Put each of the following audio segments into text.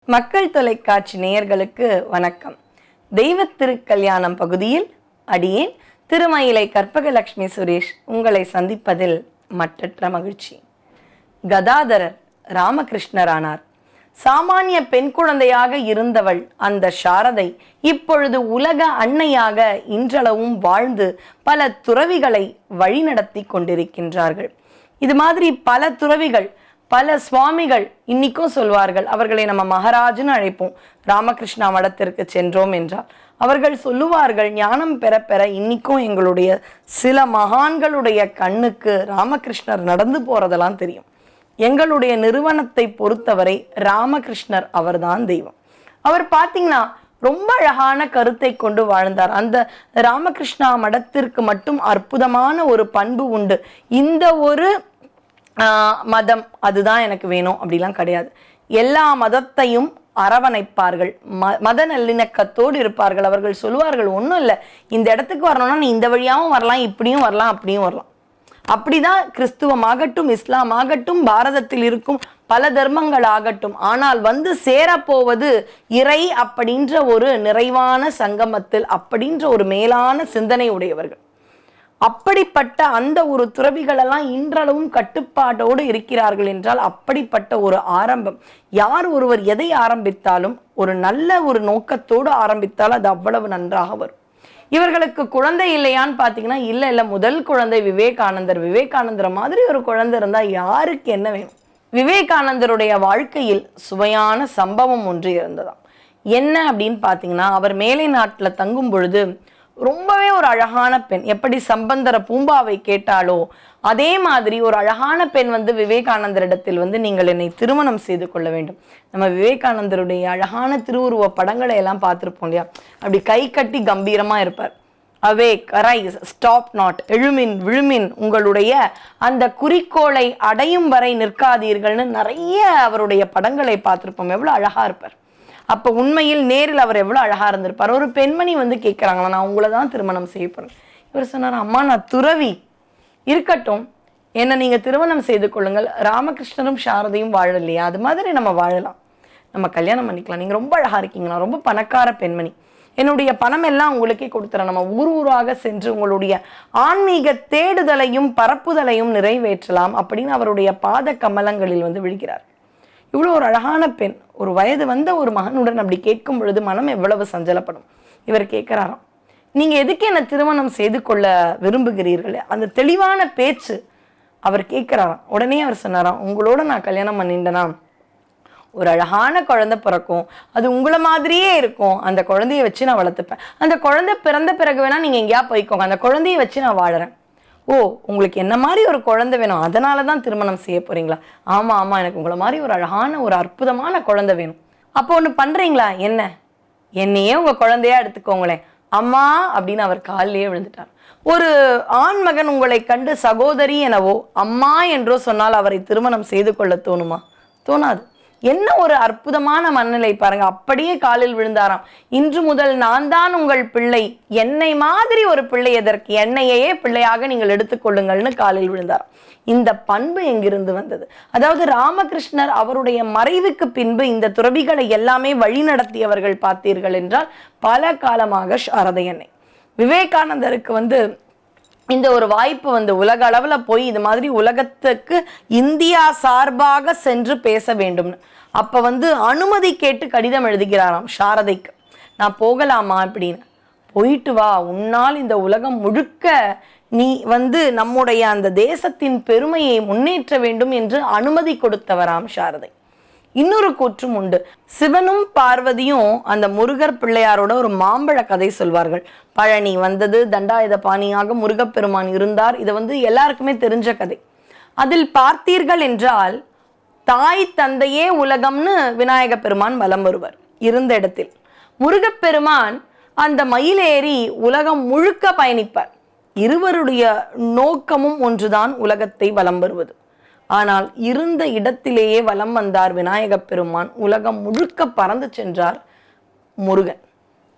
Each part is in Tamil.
மக்கள் தொலைக்காட்சி நேயர்களுக்கு வணக்கம். தெய்வ திருக்கல்யாணம் பகுதியில் அடியேன் திருமயிலை கற்பகலட்சுமி சுரேஷ் உங்களை சந்திப்பதில் மற்றற்ற மகிழ்ச்சி. கதாதரர் ராமகிருஷ்ணரானார். சாமானிய பெண் குழந்தையாக இருந்தவள் அந்த சாரதை இப்பொழுது உலக அன்னையாக இன்றளவும் வாழ்ந்து பல துறவிகளை வழிநடத்தி கொண்டிருக்கின்றார்கள். இது மாதிரி பல துறவிகள், பல சுவாமிகள் இன்னைக்கும் சொல்வார்கள். அவர்களை நம்ம மகாராஜ்னு அழைப்போம். ராமகிருஷ்ணா மடத்திற்கு சென்றோம் என்றால் அவர்கள் சொல்லுவார்கள், ஞானம் பெற பெற இன்னைக்கும் எங்களுடைய சில மகான்களுடைய கண்ணுக்கு ராமகிருஷ்ணர் நடந்து போறதெல்லாம் தெரியும். எங்களுடைய நிறுவனத்தை பொறுத்தவரை ராமகிருஷ்ணர் அவர்தான் தெய்வம். அவர் பார்த்தீங்கன்னா ரொம்ப அழகான கருத்தை கொண்டு வாழ்ந்தார். அந்த ராமகிருஷ்ணா மடத்திற்கு மட்டும் அற்புதமான ஒரு பண்பு உண்டு. இந்த ஒரு மதம் அதுதான் எனக்கு வேணும் அப்படிலாம் கிடையாது. எல்லா மதத்தையும் அரவணைப்பார்கள், மத நல்லிணக்கத்தோடு இருப்பார்கள். அவர்கள் சொல்லுவார்கள், ஒன்றும் இல்லை, இந்த இடத்துக்கு வரணும்னா நீ இந்த வழியாகவும் வரலாம், இப்படியும் வரலாம், அப்படியும் வரலாம். அப்படிதான் கிறிஸ்துவம் ஆகட்டும், இஸ்லாம் ஆகட்டும், பாரதத்தில் இருக்கும் பல தர்மங்கள் ஆகட்டும், ஆனால் வந்து சேரப்போவது இறை அப்படின்ற ஒரு நிறைவான சங்கமத்தில், அப்படின்ற ஒரு மேலான சிந்தனை உடையவர்கள். அப்படிப்பட்ட அந்த ஒரு துறவிகளெல்லாம் இன்றளவும் கட்டுப்பாட்டோடு இருக்கிறார்கள் என்றால் அப்படிப்பட்ட ஒரு ஆரம்பம். யார் ஒருவர் எதை ஆரம்பித்தாலும் ஒரு நல்ல ஒரு நோக்கத்தோடு ஆரம்பித்தால் அது அவ்வளவு நன்றாக வரும். இவர்களுக்கு குழந்தை இல்லையான்னு பார்த்தீங்கன்னா இல்லை, முதல் குழந்தை விவேகானந்தர். விவேகானந்தர் மாதிரி ஒரு குழந்தை இருந்தால் யாருக்கு என்ன வேணும்? விவேகானந்தருடைய வாழ்க்கையில் சுவையான சம்பவம் ஒன்று இருந்ததாம். என்ன அப்படின்னு பார்த்தீங்கன்னா, அவர் மேலை நாட்டில் தங்கும் பொழுது ரொம்பவே ஒரு அழகான பெண், எப்படி சம்பந்தர பூம்பாவை கேட்டாலோ அதே மாதிரி ஒரு அழகான பெண் வந்து விவேகானந்தரிடத்தில் வந்து நீங்கள் என்னை திருமணம் செய்து கொள்ள வேண்டும். நம்ம விவேகானந்தருடைய அழகான திருவுருவ படங்களை எல்லாம் பார்த்துருப்போம் இல்லையா? அப்படி கை கட்டி கம்பீரமா இருப்பார். அவேக், அரைஸ், ஸ்டாப் நாட், எழுமின் விழுமின், உங்களுடைய அந்த குறிக்கோளை அடையும் வரை நிற்காதீர்கள்னு நிறைய அவருடைய படங்களை பார்த்துருப்போம். எவ்வளோ அழகா இருப்பார். அப்போ உண்மையில் நேரில் அவர் எவ்வளோ அழகாக இருந்திருப்பார். ஒரு பெண்மணி வந்து கேட்குறாங்களா, நான் உங்களை தான் திருமணம் செய்ய போகிறேன். இவர் சொன்னார், அம்மா நான் துறவி, இருக்கட்டும், என்னை நீங்கள் திருமணம் செய்து கொள்ளுங்கள். ராமகிருஷ்ணரும் சாரதையும் வாழலையா, அது மாதிரி நம்ம வாழலாம், நம்ம கல்யாணம் பண்ணிக்கலாம். நீங்கள் ரொம்ப அழகாக இருக்கீங்க, நான் ரொம்ப பணக்கார பெண்மணி, என்னுடைய பணம் எல்லாம் உங்களுக்கே கொடுத்துறேன், நம்ம ஊராக சென்று உங்களுடைய ஆன்மீக தேடுதலையும் பரப்புதலையும் நிறைவேற்றலாம் அப்படின்னு அவருடைய பாத கமலங்களில் வந்து விழுகிறார். இவ்வளோ ஒரு அழகான பெண், ஒரு வயது வந்த ஒரு மகனுடன் அப்படி கேட்கும் பொழுது மனம் எவ்வளவு சஞ்சலப்படும். இவர் கேட்கிறாராம், நீங்க எதுக்கு என்ன திருமணம் செய்து கொள்ள விரும்புகிறீர்கள்? அந்த தெளிவான பேச்சு அவர் கேட்கிறாராம். உடனே அவர் சொன்னாராம், உங்களோட நான் கல்யாணம் பண்ணிட்டேனா ஒரு அழகான குழந்தை பிறக்கும், அது உங்களை மாதிரியே இருக்கும், அந்த குழந்தைய வச்சு நான் வளர்த்துப்பேன், அந்த குழந்தை பிறந்த பிறகு வேணா நீங்க எங்கேயா போய்க்கோங்க, அந்த குழந்தைய வச்சு நான் வாழறேன். ஓ, உங்களுக்கு என்ன மாதிரி ஒரு குழந்தை வேணும், அதனால தான் திருமணம் செய்ய போறீங்களா? ஆமாம், எனக்கு உங்களை மாதிரி ஒரு அழகான ஒரு அற்புதமான குழந்தை வேணும். அப்போ ஒன்று பண்ணுறீங்களா? என்ன, என்னையே உங்கள் குழந்தையா எடுத்துக்கோங்களேன் அம்மா அப்படின்னு அவர் காலிலேயே விழுந்துட்டார். ஒரு ஆண்மகன் உங்களை கண்டு சகோதரி எனவோ அம்மா என்றோ சொன்னால் அவரை திருமணம் செய்து கொள்ள தோணுமா? தோணாது. என்ன ஒரு அற்புதமான மனநிலை பாருங்க. அப்படியே காலில் விழுந்தாராம். இன்று முதல் நான் தான் உங்கள் பிள்ளை, என்னை மாதிரி ஒரு பிள்ளை எதற்கு, என்னையே பிள்ளையாக நீங்கள் எடுத்துக்கொள்ளுங்கள்னு காலில் விழுந்தாராம். இந்த பண்பு எங்கிருந்து வந்தது? அதாவது ராமகிருஷ்ணர் அவருடைய மறைவுக்கு பின்பு இந்த துறவிகளை எல்லாமே வழி நடத்தியவர்கள் பார்த்தீர்கள் என்றால் பல காலமாக சாரதை அன்னை. விவேகானந்தருக்கு வந்து இந்த ஒரு வாய்ப்பு வந்து உலக அளவில் போய் இது மாதிரி உலகத்துக்கு இந்தியா சார்பாக சென்று பேச வேண்டும்னு அப்போ வந்து அனுமதி கேட்டு கடிதம் எழுதுகிறாராம் சாரதைக்கு. நான் போகலாமா அப்படின்னு. போயிட்டு வா, உன்னால் இந்த உலகம் முழுக்க நீ வந்து நம்முடைய அந்த தேசத்தின் பெருமையை முன்னேற்ற வேண்டும் என்று அனுமதி கொடுத்தவராம் சாரதை. இன்னொரு கூற்றும் உண்டு. சிவனும் பார்வதியும் அந்த முருகர் பிள்ளையாரோட ஒரு மாம்பழ கதை சொல்வார்கள். பழனி வந்தது, தண்டாயுத பாணியாக முருகப்பெருமான் இருந்தார். இது வந்து எல்லாருக்குமே தெரிஞ்ச கதை. அதில் பார்த்தீர்கள் என்றால் தாய் தந்தையே உலகம்னு விநாயக பெருமான் வலம் வருவர் இருந்த இடத்தில். முருகப்பெருமான் அந்த மயிலேறி உலகம் முழுக்க பயணிப்பார். இருவருடைய நோக்கமும் ஒன்றுதான், உலகத்தை வலம் வருவது. ஆனால் இருந்த இடத்திலேயே வலம் வந்தார் விநாயக பெருமான், உலகம் முழுக்க பறந்து சென்றார் முருகன்.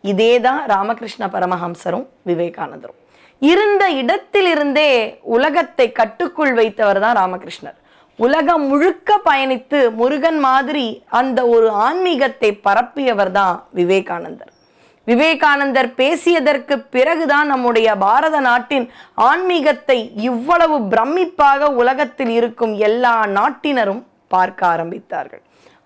இதேதான் ராமகிருஷ்ண பரமஹம்சரும் விவேகானந்தரும். இருந்த இடத்திலிருந்தே உலகத்தை கட்டுக்குள் வைத்தவர் தான் ராமகிருஷ்ணர். உலகம் முழுக்க பயணித்து முருகன் மாதிரி அந்த ஒரு ஆன்மீகத்தை பரப்பியவர் தான் விவேகானந்தர். விவேகானந்தர் பேசியதற்கு பிறகுதான் நம்முடைய பாரத நாட்டின் ஆன்மீகத்தை இவ்வளவு பிரமிப்பாக உலகத்தில் இருக்கும் எல்லா நாட்டினரும் பார்க்க ஆரம்பித்தார்கள்.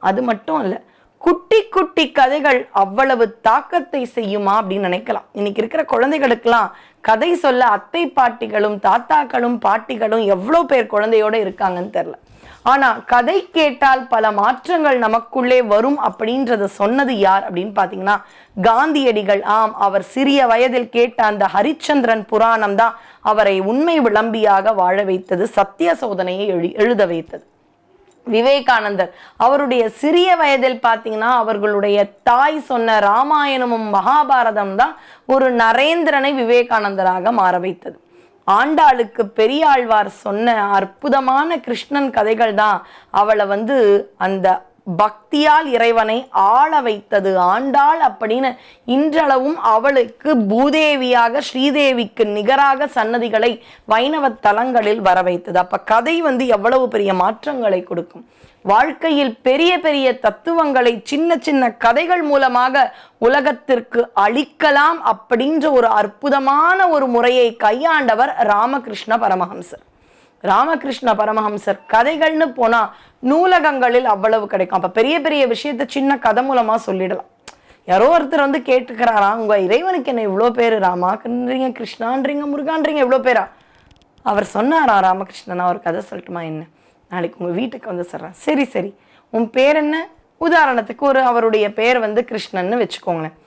அது மட்டும் அல்ல, குட்டி குட்டி கதைகள் அவ்வளவு தாக்கத்தை செய்யுமா அப்படின்னு நினைக்கலாம். இன்னைக்கு இருக்கிற குழந்தைகளுக்கெல்லாம் கதை சொல்ல அத்தை பாட்டிகளும் தாத்தாக்களும் பாட்டிகளும் எவ்வளோ பேர் குழந்தையோட இருக்காங்கன்னு தெரியல. ஆனா கதை கேட்டால் பல மாற்றங்கள் நமக்குள்ளே வரும் அப்படின்றத சொன்னது யார் அப்படின்னு பாத்தீங்கன்னா காந்தியடிகள். ஆம், அவர் சிறிய வயதில் கேட்ட அந்த ஹரிச்சந்திரன் புராணம் தான் அவரை உண்மை விளம்பியாக வாழ வைத்தது, சத்திய சோதனையை எழுத வைத்தது. விவேகானந்தர் அவருடைய சிறிய வயதில் பார்த்தீங்கன்னா அவர்களுடைய தாய் சொன்ன ராமாயணமும் மகாபாரதம் தான் ஒரு நரேந்திரனை விவேகானந்தராக மாற வைத்தது. ஆண்டாளுக்கு பெரியாழ்வார் சொன்ன அற்புதமான கிருஷ்ணன் கதைகள் தான் அவளை அந்த பக்தியால் இறைவனை ஆள வைத்தது. ஆண்டாள் அப்படின்னு இன்றளவும் அவளுக்கு பூதேவியாக ஸ்ரீதேவிக்கு நிகராக சன்னதிகளை வைணவ தலங்களில் வர வைத்தது. அப்ப கதை எவ்வளவு பெரிய மாற்றங்களை கொடுக்கும். வாழ்க்கையில் பெரிய பெரிய தத்துவங்களை சின்ன சின்ன கதைகள் மூலமாக உலகத்திற்கு அளிக்கலாம் அப்படின்ற ஒரு அற்புதமான ஒரு முறையை கையாண்டவர் ராமகிருஷ்ண பரமஹம்சர். ராமகிருஷ்ண பரமஹம்சர் கதைகள்னு போனா நூலகங்களில் அவ்வளவு கிடைக்கும். அப்ப பெரிய பெரிய விஷயத்த சின்ன கதை மூலமா சொல்லிடலாம். யாரோ ஒருத்தர் கேட்டுக்கிறாரா, உங்க இறைவனுக்கு என்ன இவ்வளோ பேரு, ராமான்றீங்க, கிருஷ்ணான்றீங்க, முருகான்றீங்க, இவ்வளோ பேரா? அவர் சொன்னாரா ராமகிருஷ்ணன், ஒரு கதை சொல்லட்டுமா, என்ன நாளைக்கு உங்க வீட்டுக்கு சொல்றேன். சரி சரி, உன் பேர் என்ன? உதாரணத்துக்கு அவருடைய பேர் கிருஷ்ணன்னு வச்சுக்கோங்களேன்.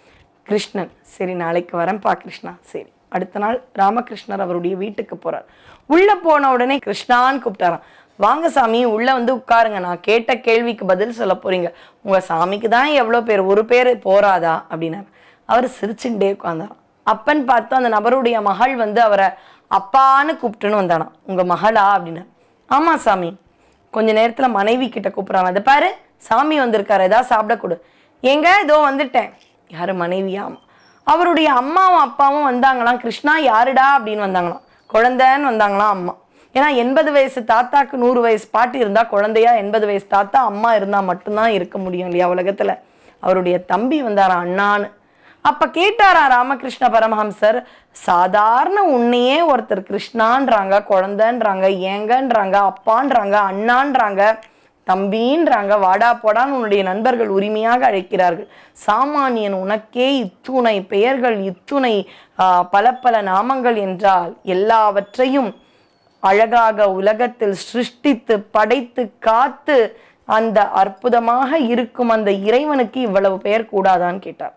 கிருஷ்ணன், சரி நாளைக்கு வரேன்ப்பா கிருஷ்ணா. சரி, அடுத்த நாள் ராமகிருஷ்ணர் அவருடைய வீட்டுக்கு போறார். உள்ள போன உடனே கிருஷ்ணான்னு கூப்பிட்டாராம். வாங்க சாமி, உள்ள உட்காருங்க, நான் கேட்ட கேள்விக்கு பதில் சொல்ல போறீங்க. உங்க சாமிக்கு தான் எவ்வளோ பேர், ஒரு பேர் போராதா அப்படின்னாரு. அவர் சிரிச்சுட்டே உட்கார்ந்தாராம். அப்பன்னு பார்த்து அந்த நபருடைய மகள் அவரை அப்பான்னு கூப்பிட்டுன்னு வந்தானா. உங்க மகளா அப்படின்னா, ஆமா சாமி. கொஞ்ச நேரத்துல மனைவி கிட்ட கூப்பிடுறாங்க. அதை பாரு, சாமி வந்திருக்காரு, ஏதாவது சாப்பிட கொடு. எங்க இதோ வந்துட்டேன். யாரு? மனைவியாமா. அவருடைய அம்மாவும் அப்பாவும் வந்தாங்களாம். கிருஷ்ணா யாருடா அப்படின்னு வந்தாங்களாம். குழந்தைன்னு வந்தாங்களாம் அம்மா. ஏன்னா 80 வயசு தாத்தாக்கு 100 வயசு பாட்டி இருந்தா குழந்தையா, 80 வயசு தாத்தா அம்மா இருந்தா மட்டும்தான் இருக்க முடியும் இல்லையா உலகத்துல. அவருடைய தம்பி வந்தாரா அண்ணான்னு. அப்ப கேட்டாரா ராமகிருஷ்ண பரமஹம்சர், சாதாரண உன்னையே ஒருத்தர் கிருஷ்ணான்றாங்க, குழந்தைன்றாங்க, ஏங்கன்றாங்க, அப்பான்றாங்க, அண்ணான்றாங்க, தம்பின்றாங்க, வாடா போடான்னு உன்னுடைய நண்பர்கள் உரிமையாக அழைக்கிறார்கள். சாமானியன் உனக்கே இத்துணை பெயர்கள், இத்துணை பல பல நாமங்கள் என்றால் எல்லாவற்றையும் அழகாக உலகத்தில் சிருஷ்டித்து படைத்து காத்து அந்த அற்புதமாக இருக்கும் அந்த இறைவனுக்கு இவ்வளவு பெயர் கூடாதான்னு கேட்டார்.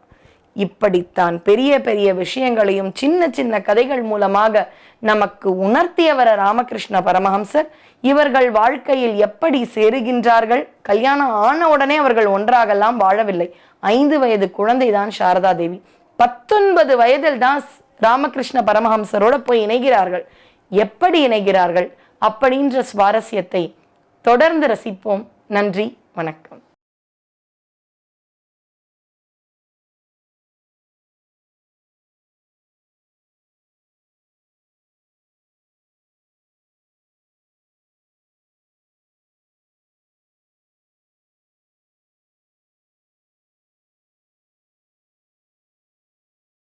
இப்படித்தான் பெரிய பெரிய விஷயங்களையும் சின்ன சின்ன கதைகள் மூலமாக நமக்கு உணர்த்தியவர் ராமகிருஷ்ண பரமஹம்சர். இவர்கள் வாழ்க்கையில் எப்படி சேருகின்றார்கள்? கல்யாணம் ஆன உடனே அவர்கள் ஒன்றாகலாம் வாழவில்லை. 5 வயது குழந்தைதான் சாரதா தேவி. 19 வயதில் தான் ராமகிருஷ்ண பரமஹம்சரோட போய் இணைகிறார்கள். எப்படி இணைகிறார்கள் அப்படின்ற சுவாரஸ்யத்தை தொடர்ந்து ரசிப்போம். நன்றி, வணக்கம்.